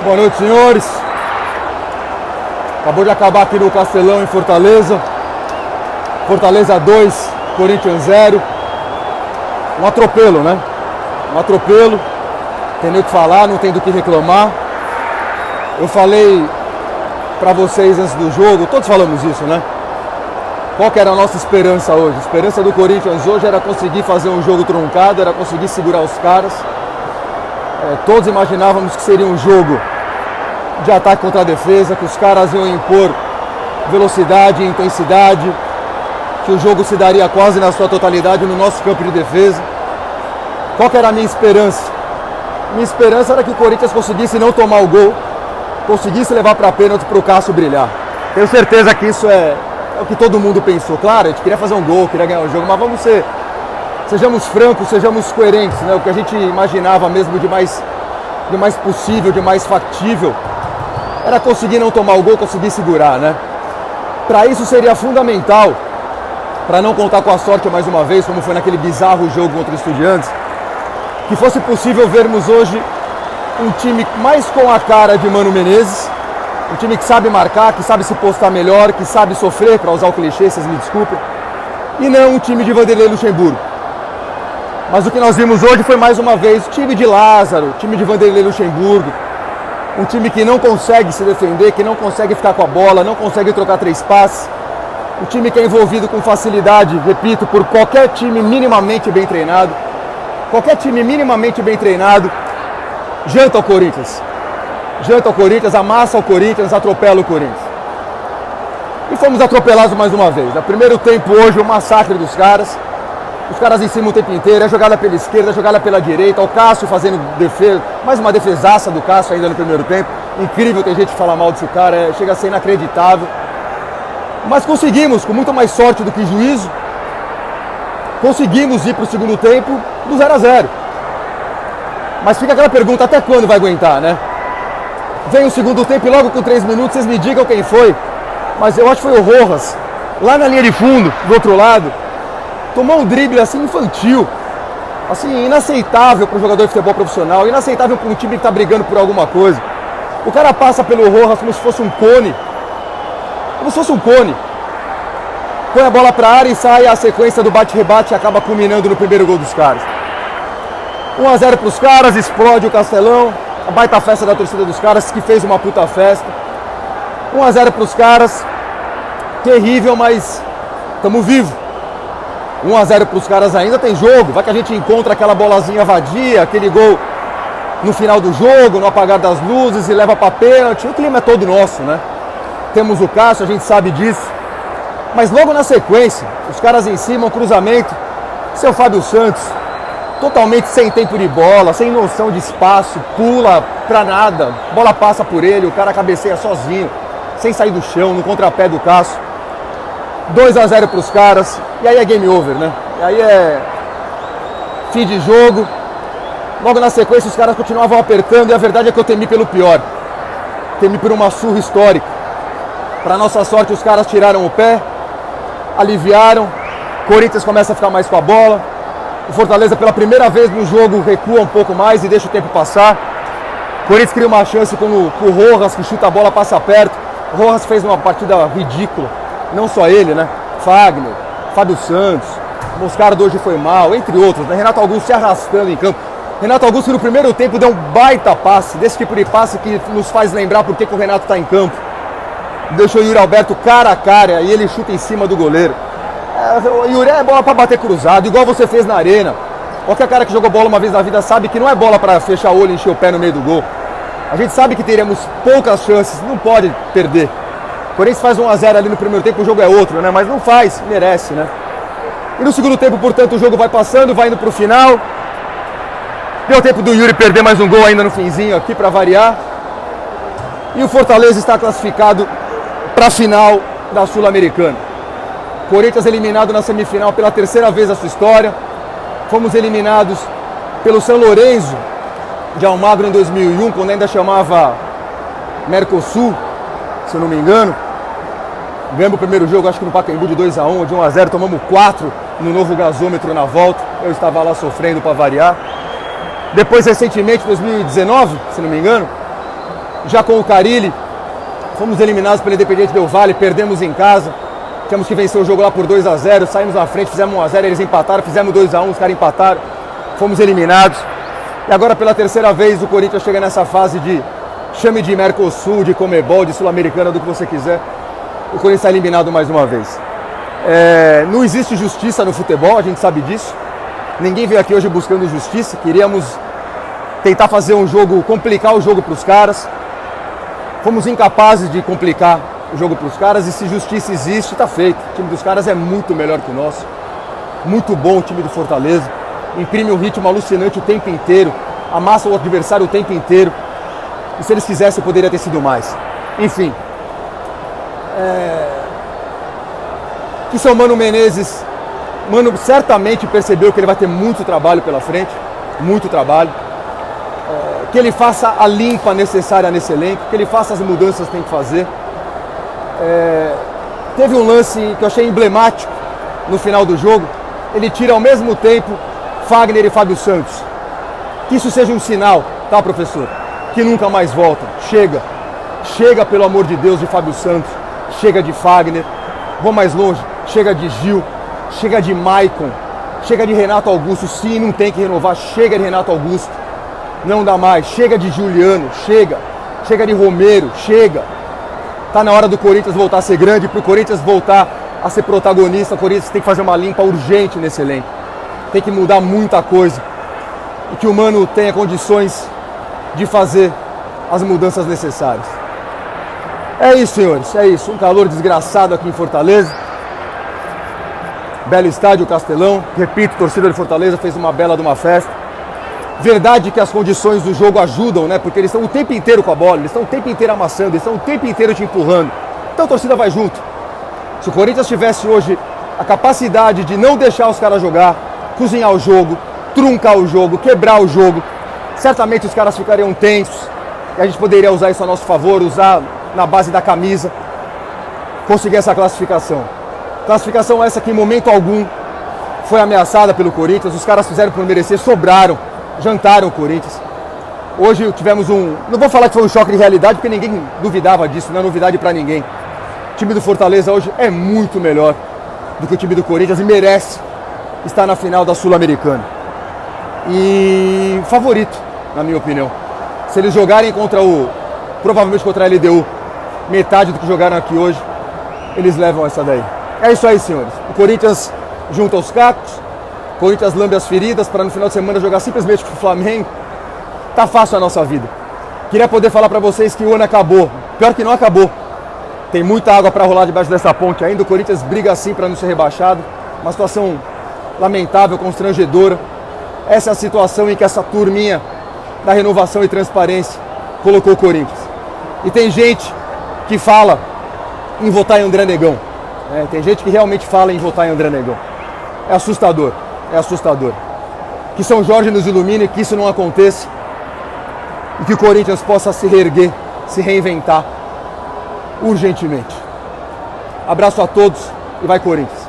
Boa noite, senhores. Acabou de acabar aqui no Castelão, em Fortaleza. Fortaleza 2, Corinthians 0. Um atropelo, né? Um atropelo. Tem nem o que falar, não tem do que reclamar. Eu falei pra vocês antes do jogo, todos falamos isso, né? Qual que era a nossa esperança hoje? A esperança do Corinthians hoje era conseguir fazer um jogo truncado, era conseguir segurar os caras. Todos imaginávamos que seria um jogo de ataque contra a defesa, que os caras iam impor velocidade e intensidade, que o jogo se daria quase na sua totalidade no nosso campo de defesa. Qual que era a minha esperança? Minha esperança era que o Corinthians conseguisse não tomar o gol, conseguisse levar para pênalti para o Cássio brilhar. Tenho certeza que isso é o que todo mundo pensou. Claro, a gente queria fazer um gol, queria ganhar o jogo, mas sejamos francos, sejamos coerentes, né? O que a gente imaginava mesmo de mais possível, de mais factível, era conseguir não tomar o gol, conseguir segurar, né? Para isso seria fundamental, para não contar com a sorte mais uma vez, como foi naquele bizarro jogo contra o Estudiantes, que fosse possível vermos hoje um time mais com a cara de Mano Menezes, um time que sabe marcar, que sabe se postar melhor, que sabe sofrer, para usar o clichê, vocês me desculpem, e não um time de Vanderlei Luxemburgo. Mas o que nós vimos hoje foi mais uma vez o time de Lázaro, time de Vanderlei Luxemburgo, um time que não consegue se defender, que não consegue ficar com a bola, não consegue trocar 3 passes, um time que é envolvido com facilidade, repito, por qualquer time minimamente bem treinado. Qualquer time minimamente bem treinado janta o Corinthians. Janta o Corinthians, amassa o Corinthians, atropela o Corinthians. E fomos atropelados mais uma vez. No primeiro tempo hoje, o massacre dos caras. Os caras em cima o tempo inteiro, é jogada pela esquerda, é jogada pela direita. O Cássio fazendo defesa, mais uma defesaça do Cássio ainda no primeiro tempo. Incrível, tem gente que fala mal desse cara, chega a ser inacreditável. Mas conseguimos, com muito mais sorte do que juízo, conseguimos ir para o segundo tempo do 0-0. Mas fica aquela pergunta, até quando vai aguentar, né? Vem o segundo tempo e logo com 3 minutos, vocês me digam quem foi. Mas eu acho que foi o Rojas, lá na linha de fundo, do outro lado. Tomou um drible assim infantil, assim inaceitável para um jogador de futebol profissional, inaceitável para um time que está brigando por alguma coisa. O cara passa pelo Rojas como se fosse um cone. Como se fosse um cone. Põe a bola para a área e sai, a sequência do bate-rebate acaba culminando no primeiro gol dos caras. 1-0 para os caras, explode o Castelão, a baita festa da torcida dos caras, que fez uma puta festa. 1-0 para os caras, terrível, mas estamos vivos. 1-0 para os caras ainda, tem jogo, vai que a gente encontra aquela bolazinha vadia, aquele gol no final do jogo, no apagar das luzes e leva para pênalti. O clima é todo nosso, né? Temos o Cássio, a gente sabe disso. Mas logo na sequência, os caras em cima, um cruzamento, seu Fábio Santos, totalmente sem tempo de bola, sem noção de espaço, pula pra nada, bola passa por ele, o cara cabeceia sozinho, sem sair do chão, no contrapé do Cássio. 2-0 pros caras, e aí é game over, né? E aí é fim de jogo. Logo na sequência os caras continuavam apertando, e a verdade é que eu temi pelo pior. Temi por uma surra histórica. Para nossa sorte, os caras tiraram o pé, aliviaram, Corinthians começa a ficar mais com a bola, o Fortaleza pela primeira vez no jogo recua um pouco mais e deixa o tempo passar. Corinthians cria uma chance com o Rojas, que chuta a bola, passa perto. O Rojas fez uma partida ridícula, não só ele, né? Fagner, Fábio Santos, o Moscardo hoje foi mal, entre outros, né? Renato Augusto se arrastando em campo. Renato Augusto no primeiro tempo deu um baita passe, desse tipo de passe que nos faz lembrar por que o Renato está em campo. Deixou o Yuri Alberto cara a cara e ele chuta em cima do goleiro. O Yuri é bola para bater cruzado, igual você fez na arena. Qualquer cara que jogou bola uma vez na vida sabe que não é bola para fechar o olho e encher o pé no meio do gol. A gente sabe que teremos poucas chances, não pode perder. O Corinthians faz 1-0 ali no primeiro tempo, o jogo é outro, né? Mas não faz, merece, né? E no segundo tempo, portanto, o jogo vai passando, vai indo pro final. Deu tempo do Yuri perder mais um gol ainda no finzinho aqui para variar. E o Fortaleza está classificado para a final da Sul-Americana. Corinthians eliminado na semifinal pela terceira vez na sua história. Fomos eliminados pelo São Lourenço de Almagro em 2001, quando ainda chamava Mercosul, se eu não me engano. Ganhamos o primeiro jogo, acho que no Pacaembu de 2-1, de 1-0, tomamos 4 no novo gasômetro na volta. Eu estava lá sofrendo para variar. Depois, recentemente, 2019, se não me engano, Já com o Carille, fomos eliminados pelo Independiente Del Valle, perdemos em casa. Tínhamos que vencer o jogo lá por 2-0, saímos na frente, fizemos 1-0, eles empataram, fizemos 2-1, os caras empataram, fomos eliminados. E agora pela terceira vez o Corinthians chega nessa fase de chame de Mercosul, de Comebol, de Sul-Americana, do que você quiser. O Corinthians está eliminado mais uma vez. Não existe justiça no futebol, a gente sabe disso. Ninguém veio aqui hoje buscando justiça, queríamos tentar fazer um jogo, complicar o jogo para os caras. Fomos incapazes de complicar o jogo para os caras, e se justiça existe, está feito. O time dos caras é muito melhor que o nosso. Muito bom o time do Fortaleza. Imprime um ritmo alucinante o tempo inteiro. Amassa o adversário o tempo inteiro. E se eles quisessem, poderia ter sido mais. Enfim. Que seu Mano Menezes, certamente percebeu que ele vai ter muito trabalho pela frente. Muito trabalho. Que ele faça a limpa necessária nesse elenco. Que ele faça as mudanças que tem que fazer. Teve um lance que eu achei emblemático no final do jogo. Ele tira ao mesmo tempo Fagner e Fábio Santos. Que isso seja um sinal, tá, professor? Que nunca mais voltam. Chega. Chega, pelo amor de Deus, de Fábio Santos. Chega de Fagner. Vou mais longe. Chega de Gil. Chega de Maicon. Chega de Renato Augusto. Sim, não tem que renovar. Chega de Renato Augusto. Não dá mais. Chega de Juliano. Chega. Chega de Romero. Chega. Tá na hora do Corinthians voltar a ser grande, para o Corinthians voltar a ser protagonista. O Corinthians tem que fazer uma limpa urgente nesse elenco. Tem que mudar muita coisa. E que o Mano tenha condições de fazer as mudanças necessárias. É isso, senhores. É isso. Um calor desgraçado aqui em Fortaleza. Belo estádio, Castelão. Repito, torcida de Fortaleza fez uma bela de uma festa. Verdade que as condições do jogo ajudam, né? Porque eles estão o tempo inteiro com a bola, eles estão o tempo inteiro amassando, eles estão o tempo inteiro te empurrando. Então a torcida vai junto. Se o Corinthians tivesse hoje a capacidade de não deixar os caras jogar, cozinhar o jogo, truncar o jogo, quebrar o jogo, certamente os caras ficariam tensos e a gente poderia usar isso a nosso favor, usar na base da camisa, conseguir essa classificação. Classificação essa que em momento algum foi ameaçada pelo Corinthians, os caras fizeram por merecer, sobraram. Jantaram o Corinthians. Hoje tivemos não vou falar que foi um choque de realidade, porque ninguém duvidava disso, não é novidade para ninguém. O time do Fortaleza hoje é muito melhor do que o time do Corinthians e merece estar na final da Sul-Americana. E favorito, na minha opinião. Se eles jogarem provavelmente contra a LDU, metade do que jogaram aqui hoje, eles levam essa daí. É isso aí, senhores. O Corinthians junta os cacos. Corinthians lambe as feridas para no final de semana jogar simplesmente com o Flamengo. Tá fácil a nossa vida. Queria poder falar para vocês que o ano acabou. Pior que não acabou. Tem muita água para rolar debaixo dessa ponte ainda. O Corinthians briga assim para não ser rebaixado. Uma situação lamentável, constrangedora. Essa é a situação em que essa turminha da renovação e transparência colocou o Corinthians. E tem gente que fala em votar em André Negão. Tem gente que realmente fala em votar em André Negão. É assustador. É assustador. Que São Jorge nos ilumine, que isso não aconteça e que o Corinthians possa se reerguer, se reinventar urgentemente. Abraço a todos e vai Corinthians!